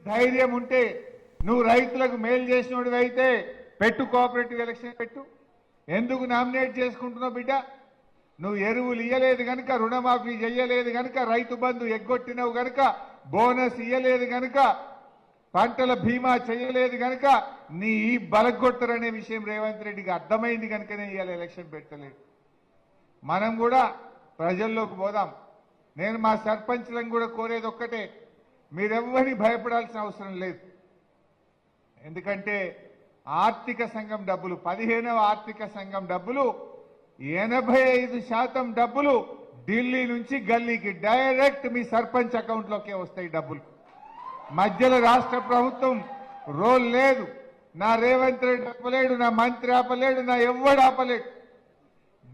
ధైర్యం ఉంటే నువ్వు రైతులకు మేలు చేసినోడివి అయితే పెట్టు, కోఆపరేటివ్ ఎలక్షన్ పెట్టు. ఎందుకు నామినేట్ చేసుకుంటున్నావు బిడ్డ? నువ్వు ఎరువులు ఇయ్యలేదు గనుక, రుణమాఫీ చెయ్యలేదు గనుక, రైతు బంధు ఎగ్గొట్టినవు గనుక, బోనస్ ఇయ్యలేదు గనుక, పంటల బీమా చేయలేదు గనుక నీ ఈ బలగొట్టరనే విషయం రేవంత్ రెడ్డికి అర్థమైంది కనుకనే ఇవాళ ఎలక్షన్ పెట్టలేదు. మనం కూడా ప్రజల్లోకి పోదాం. నేను మా సర్పంచ్లను కూడా కోరేది ఒక్కటే, మీరెవ్వరిని భయపడాల్సిన అవసరం లేదు. ఎందుకంటే ఆర్థిక సంఘం డబ్బులు, 15వ ఆర్థిక సంఘం డబ్బులు 85% డబ్బులు ఢిల్లీ నుంచి గల్లీకి డైరెక్ట్ మీ సర్పంచ్ అకౌంట్లోకే వస్తాయి డబ్బులు. మధ్యలో రాష్ట్ర ప్రభుత్వం రోల్ లేదు. నా రేవంత్ రెడ్డి ఆపలేడు, నా మంత్రి ఆపలేడు, నా ఎవ్వడు ఆపలేడు.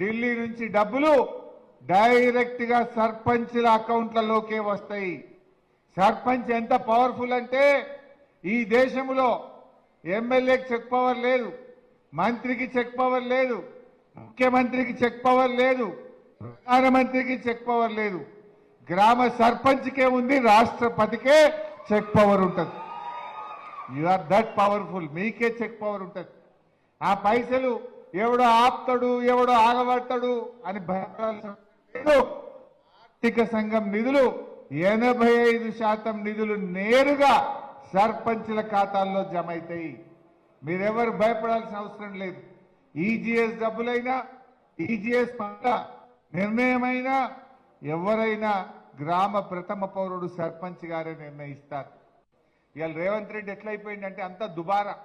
ఢిల్లీ నుంచి డబ్బులు డైరెక్ట్ గా సర్పంచ్ల అకౌంట్లలోకే వస్తాయి. సర్పంచ్ ఎంత పవర్ఫుల్ అంటే ఈ దేశంలో ఎమ్మెల్యేకి చెక్ పవర్ లేదు, మంత్రికి చెక్ పవర్ లేదు, ముఖ్యమంత్రికి చెక్ పవర్ లేదు, ప్రధానమంత్రికి చెక్ పవర్ లేదు. గ్రామ సర్పంచ్కే ఉంది, రాష్ట్రపతికే చెక్ పవర్ ఉంటుంది. You are that powerful. మీకే చెక్ పవర్ ఉంటుంది. ఆ పైసలు ఎవడో ఆపుతాడు, ఎవడో ఆగబడతాడు అని భయపడాల్సిన లేదు. ఆర్థిక సంఘం నిధులు 85% నిధులు నేరుగా సర్పంచ్ల ఖాతాల్లో జమ అవుతాయి. మీరెవరు భయపడాల్సిన అవసరం లేదు. ఈజీఎస్ డబ్బులైనా, ఈజీఎస్ పట్ల నిర్ణయమైనా ఎవరైనా గ్రామ ప్రథమ పౌరుడు సర్పంచ్ గారే నిర్ణయిస్తారు. ఇవాళ రేవంత్ రెడ్డి ఎట్లయిపోయిందంటే అంతా దుబారా.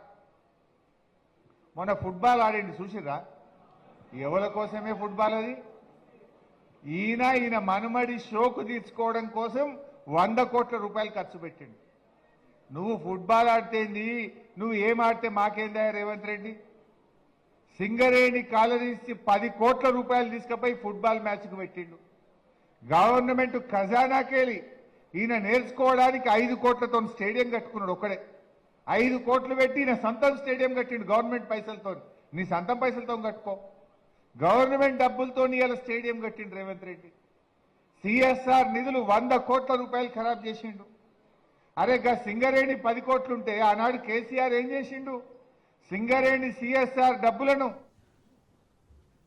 మొన్న ఫుట్బాల్ ఆడింది చూసిరా? ఎవరి కోసమే ఫుట్బాల్ అది? ఈయన మనుమడి షోకు తీర్చుకోవడం కోసం 100 కోట్ల రూపాయలు ఖర్చు పెట్టిండు. నువ్వు ఫుట్బాల్ ఆడితేంది, నువ్వు ఏం ఆడితే మాకేందా రేవంత్ రెడ్డి? సింగరేణి కాలనీసి 10 కోట్ల రూపాయలు తీసుకుపోయి ఫుట్బాల్ మ్యాచ్కు పెట్టిండు. గవర్నమెంట్ ఖజానాకెళ్ళి ఈయన నేర్చుకోవడానికి 5 కోట్లతో స్టేడియం కట్టుకున్నాడు ఒక్కడే. 5 కోట్లు పెట్టి ఈయన సొంతం స్టేడియం కట్టిండు గవర్నమెంట్ పైసలతో. నీ సొంతం పైసలతో కట్టుకో. గవర్నమెంట్ డబ్బులతో ఇవాళ స్టేడియం కట్టిండు రేవంత్ రెడ్డి. సిఎస్ఆర్ నిధులు 100 కోట్ల రూపాయలు ఖరాబ్ చేసిండు. అరే గా సింగరేణి 10 కోట్లుంటే ఆనాడు కేసీఆర్ ఏం చేసిండు? సింగరేణి సిఎస్ఆర్ డబ్బులను